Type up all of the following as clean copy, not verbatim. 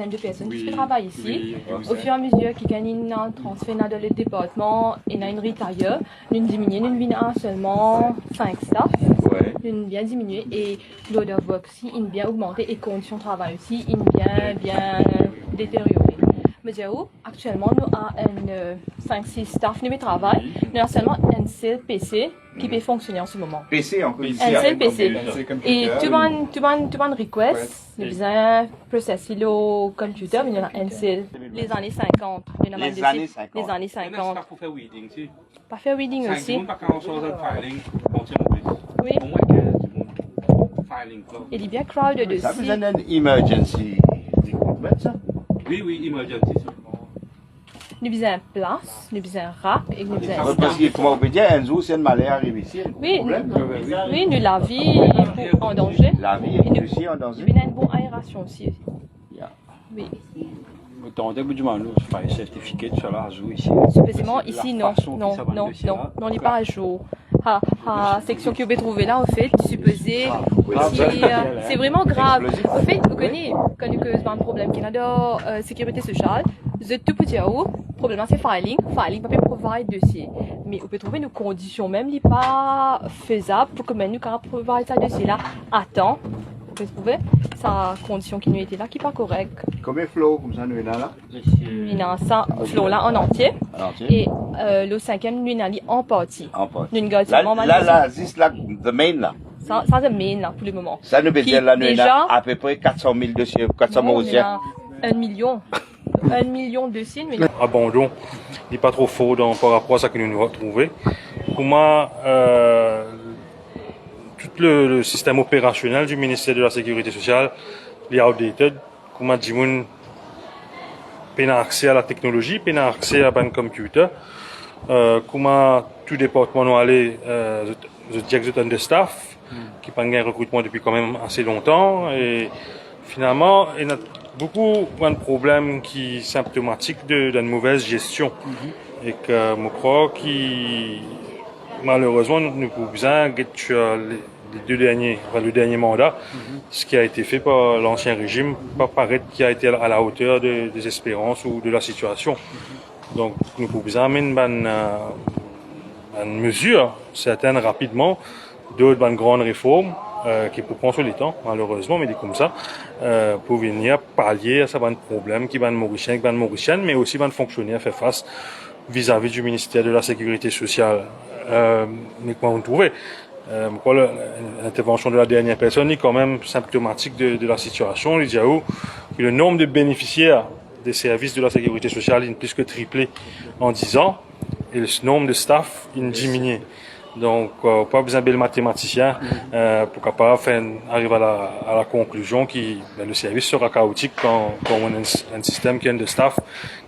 dizaine de personnes qui travaillent ici. Au fur et à mesure qu'ils gagnent un transfert dans le département et dans une retire, nous diminuons, nous venons seulement 5 staff. Nous bien diminué et l'order work aussi, il bien augmenté et les conditions de travail aussi, il bien détérioré. Mais actuellement, nous avons 5-6 staff qui travaillent. Nous avons seulement un seul PC qui peut fonctionner en ce moment. PC encore ici. Un seul PC. Et tout le monde request, nous besoin processer le computer, mais il y en a un seul. Les années 50. Les années 50. Les années 50. Pour faire reading, si. Pas faire reading aussi. Oui. Il y a bien crowded dessus. Ça besoin d'un emergency equipment, ça? Oui, emergency. Nous avons besoin de place, nous avons besoin de rap et nous avons besoin de Parce que, comment on peut dire, un jour, si un malheur arrive ici, oui, nous la vie est en danger. La vie est aussi en danger. Nous avons une bonne aération aussi. Oui. Attendez, vous demandez, il faut un certificat sur la joue ici. Supposément, ici, non, on n'est pas à jour. La section que vous pouvez trouver là, en fait, supposé, c'est vraiment grave. En fait, vous connaissez, quand nous avons un problème qui est dans la sécurité sociale, vous êtes tout petit à haut, le problème c'est filing pas peut provide dossier. Mais vous pouvez trouver nos conditions, même n'est pas faisable pour que nous puissions provide ça dossier là à temps. Vous pouvez trouver sa condition qui nous était là, qui n'est pas correcte. Combien de flots comme ça, nous avons là? Il y a ça flow là en entier. Et le cinquième, nous avons en partie. Là, c'est la the main là. Ça c'est le main là pour le moment. Ça nous veut dire là, nous avons à peu près 400 000 dossiers, 400 000 dossiers. 1 million. 1 million de dossiers. Abandon, il n'est pas trop faux par rapport à ça que nous avons trouvé. Pour moi, tout le système opérationnel du ministère de la Sécurité sociale est outdated. Comment dire, on a accès à la technologie, on a accès à un computer. Comment tout département nous aller, je dis que de staff, qui pas un recrutement depuis quand même assez longtemps. Et finalement, il y a beaucoup de problèmes qui sont symptomatiques d'une mauvaise gestion. Et que je crois que malheureusement, nous pouvons besoin de le dernier mandat, ce qui a été fait par l'ancien régime, pas paraître qui a été à la hauteur des espérances ou de la situation. Donc, nous pouvons besoin d'amener une mesure certaines rapidement, d'autres une grande réforme qui peut prendre sur le temps, malheureusement, mais comme ça, pour venir pallier à ce problème qui va mauricienne, mais aussi va fonctionner à faire face vis-à-vis du ministère de la Sécurité sociale. Mais comment vous trouvez? L'intervention de la dernière personne est quand même symptomatique de la situation. Il dit que le nombre de bénéficiaires des services de la sécurité sociale est plus que triplé en 10 ans et le nombre de staff est diminué. Donc, pas besoin de mathématicien pour capable arriver à la conclusion que le service sera chaotique quand on a un système qui a de staff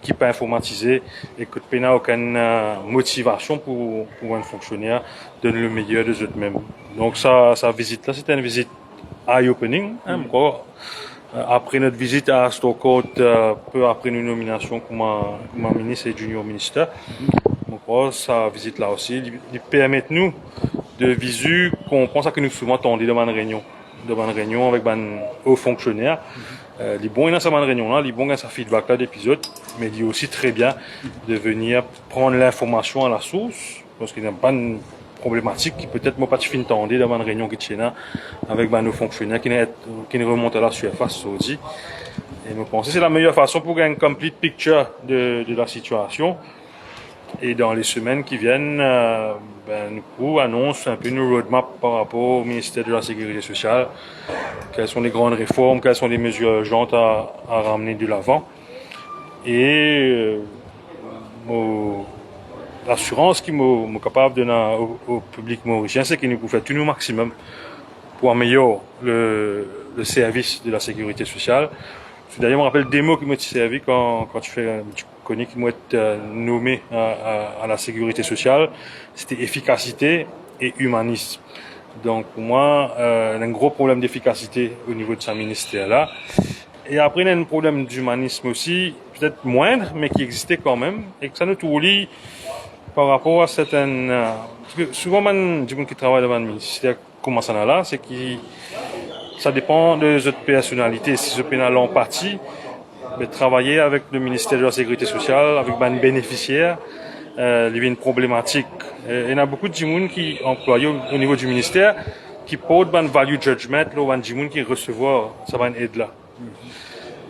qui peut informatiser et que il n'y a aucune motivation pour un fonctionnaire donner le meilleur de eux-mêmes. Donc, sa visite là, c'était une visite eye-opening. Après notre visite à Stockholm, peu après une nomination comme ministre et junior ministre, sa visite là aussi, il permet nous de visu qu'on pense à que nous souvent tendons devant une réunion avec un haut fonctionnaire. Il est bon dans cette réunion là, il est bon dans sa feedback là d'épisode, mais il est aussi très bien de venir prendre l'information à la source, parce qu'il n'y a pas une problématique qui peut-être moi pas de fin tendue devant une réunion qui tient là avec nos fonctionnaires qui remontent à la surface aussi. Et nous pensons que c'est la meilleure façon pour gagner une complete picture de la situation. Et dans les semaines qui viennent, nous annonce un peu une roadmap par rapport au ministère de la Sécurité sociale. Quelles sont les grandes réformes, quelles sont les mesures urgentes à ramener de l'avant. Et l'assurance qui est capable de donner au public mauricien, c'est qu'il nous fait tout le maximum pour améliorer le service de la sécurité sociale. D'ailleurs, je me rappelle des mots qui m'ont servi quand tu connais qui m'ont été nommés à la sécurité sociale. C'était efficacité et humanisme. Donc, pour moi, il y a un gros problème d'efficacité au niveau de ce ministère-là. Et après, il y a un problème d'humanisme aussi, peut-être moindre, mais qui existait quand même. Et que ça nous touche par rapport à certaines... parce que souvent, les gens qui travaillent dans le ministère, comment ça là, c'est que ça dépend de votre personnalité. Si vous avez l'empathie, mais travailler avec le ministère de la Sécurité sociale, avec les bénéficiaires, il y a une problématique. Il y a beaucoup de gens qui employés au niveau du ministère qui portent une value judgment, là, des gens qui reçoivent ça va aide là.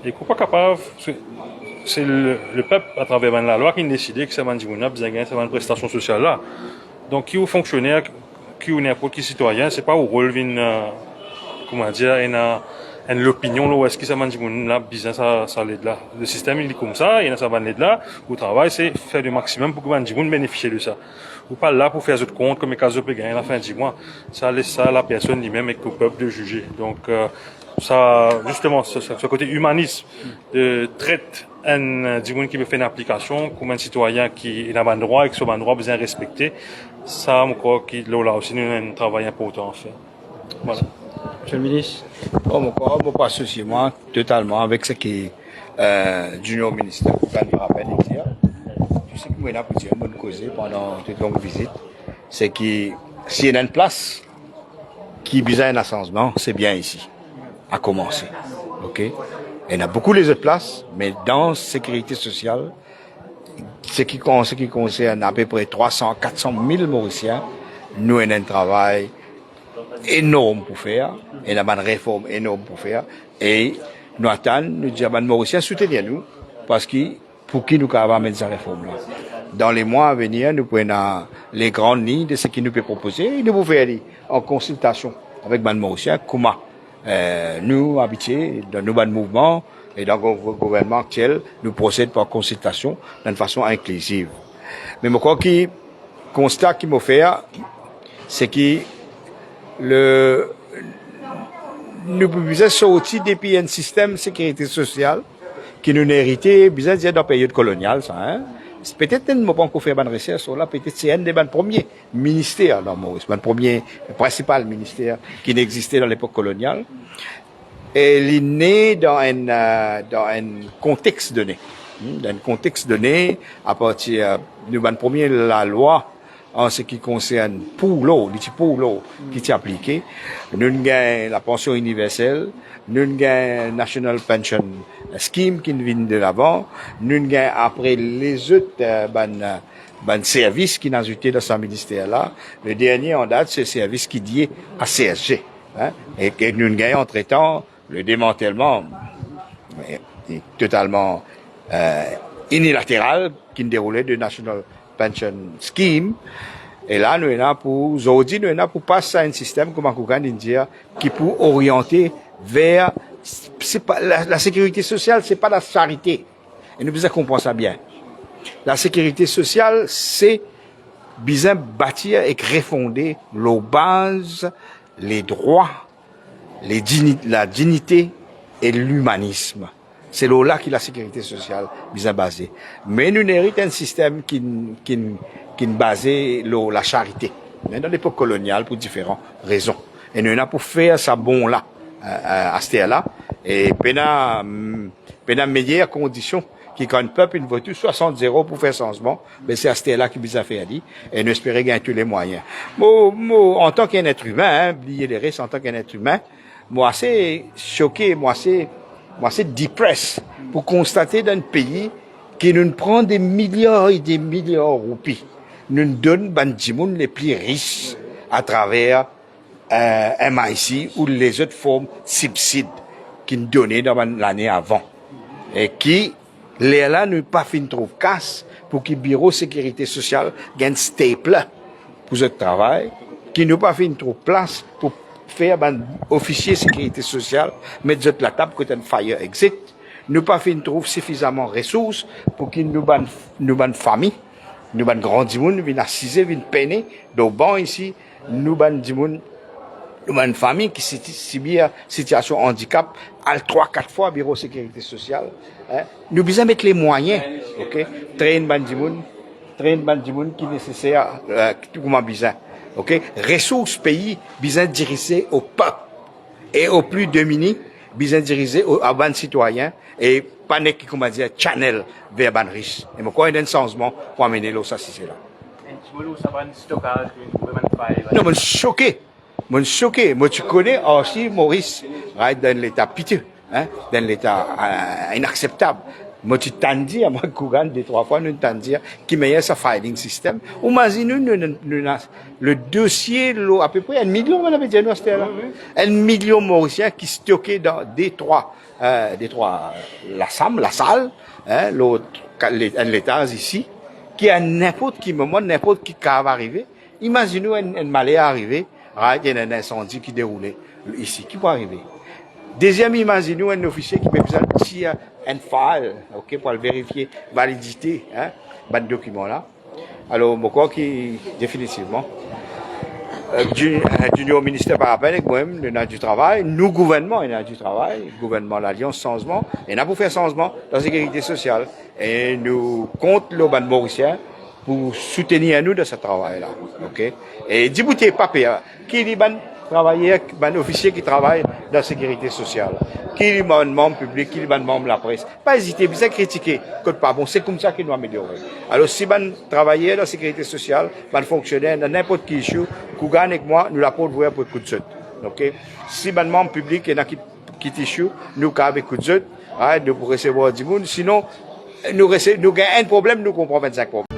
Et qu'on pas capable, c'est le peuple à travers la loi qui décide que ça va besoin de prestation sociale là. Donc qui est fonctionnaire, qui est n'importe qui citoyen, c'est pas au rôle comment dire, l'opinion là où est-ce que ça va là besoin ça l'aide là. Le système il est comme ça, et ça va l'aide là. Au travail c'est faire le maximum pour que les gens bénéficient de ça. Ou pas là pour faire autre compte comme les cas de gagner à la fin du mois. Ça laisse ça à la personne lui-même et au peuple de juger. Donc ça justement ce côté humanisme de traite un gens qui veut faire une application comme un citoyen qui a un droit et que ce droit besoin respecter, ça je crois que là aussi nous avons un travail important à faire. Voilà. Monsieur le ministre. Bon, je ne pas associer moi totalement avec ce qui est junior ministre pour faire du rappel hier. Je sais que moi j'ai pu dire bonne cause pendant toute longue visite, c'est que s'il y a une place qui a besoin d'un ascensement, c'est bien ici, à commencer. Ok? Il y en a beaucoup les autres places, mais dans la sécurité sociale, ce qui concerne à peu près 300, 400 000 Mauriciens, nous avons un travail énorme pour faire, et nous avons une réforme énorme pour faire, et nous attendons, nous disons à les Mauriciens, soutenez-nous, parce que pour qui nous avons mettre cette réforme-là. Dans les mois à venir, nous prenons les grandes lignes de ce qui nous peut proposer, et nous pouvons faire en consultation avec les Mauriciens, comment nous, habitués dans nos mouvements et dans le gouvernement actuel, nous procédons par consultation d'une façon inclusive. Mais je crois que le constat qu'il m'a fait, c'est que nous pouvons sortir depuis un système de sécurité sociale qui nous a hérité, bien dans la période coloniale, ça, hein. Peut-être que nous n'avons pas encore fait de recherche sur là, peut-être c'est un des premiers ministères dans Maurice, le premier, principal ministère qui n'existait dans l'époque coloniale. Et il est né dans un contexte donné. Dans un contexte donné, à partir de la première la loi en ce qui concerne pour l'eau qui est appliqué, nous avons la pension universelle, nous avons National Pension Scheme qui vient de l'avant, nous avons après les autres services qui ont ajouté dans ce ministère-là. Le dernier en date, c'est le service qui est lié à CSG. Hein, et que nous avons entre-temps le démantèlement est totalement unilatéral qui déroulait de National Pension Scheme. Et là, nous sommes là pour, aujourd'hui, nous sommes là pour passer à un système, comme on dit, qui pour orienter vers, c'est pas, la sécurité sociale, c'est pas la charité. Et nous devons comprendre ça bien. La sécurité sociale, c'est bien bâtir et refonder les bases, les droits, la dignité et l'humanisme. C'est là que la sécurité sociale est basée. Mais nous héritons un système qui est basé sur la charité. Mais dans l'époque coloniale, pour différentes raisons. Et nous avons pour faire ça bon là, à ce là et pendant meilleures conditions, qui quand le peuple une voiture 60-0 pour faire changement, mais c'est à ce là qui nous a fait dit, et nous espérons gagner tous les moyens. Moi, en tant qu'un être humain, oubliez les restes en tant qu'un être humain, moi assez choqué, moi assez depressed pour constater dans un pays qui nous prend des milliards et des milliards de roupies, nous donne les plus riches à travers MIC ou les autres formes subsides qui nous donnaient dans l'année avant. Et qui, là, nous pas fin trop casse pour que le bureau de sécurité sociale gagne staple pour ce travail, qui nous pas fin trop place pour faire un officier de sécurité sociale, mettre la table quand un fire exit, nous pas fin trouve suffisamment de ressources pour qu'il nous ban famille, nous ban grand dimoun, nous ban assisé, nous peiner, dans banc ici, nous ban dimoun, nous ban famille qui subit situation handicap, à 3-4 fois bureau de sécurité sociale, hein. Nous besoin mettre les moyens, ok, train ban dimoun qui est nécessaire, comment besoin. Ok, ressources pays, besoin diriger au peuple et aux plus démunis, besoin diriger aux bons citoyens et pas qui comment dire channel vers ban riches. Et moi, il y a un changement pour amener l'eau ça c'est là. Non, moi choqué. Moi tu connais aussi Maurice, dans l'état piteux. hein, dans l'état inacceptable. Moi, tu t'en dis, moi, Kougan, 2-3 fois, nous t'en dire, qui meilleur sa filing system. Ou imagine, le dossier, à peu près 1 million, on avait dit, là. 1 million Mauriciens qui stockés dans Détroit, la salle, hein, l'autre, l'étage ici, qui à n'importe qui moment, n'importe qui cas va arriver. Imaginez un malheur arrivé, il y a un incendie qui déroulait ici, qui va arriver. Deuxième, imaginez un officier qui a besoin de tirer un file, ok, pour vérifier validité, hein, de document-là. Alors, je crois que, définitivement, du ministère par rapport avec moi-même, il y a du travail, nous, gouvernement, il y a du travail, gouvernement, l'Alliance Changement, et nous pour faire changement dans la sécurité sociale. Et nous comptons le ban mauricien pour soutenir nous dans ce travail-là, ok. Et dis-vous, papier, qui dit ban travailleur, ban officier qui travaille dans la sécurité sociale, qui est membre public, qui est membre de la presse. Pas hésiter, bien critiquer, code pas bon, c'est comme ça qu'il doit améliorer. Alors si ban travailleur dans la sécurité sociale, ban fonctionnaire, dans n'importe qui issue, Kougan avec moi, nous la porte pour coup de zut. Ok? Si ban membre public et qui issue, nous avec coup de zut, nous pour recevoir du monde, sinon, nous gagnons un problème, nous comprenons 25 problèmes.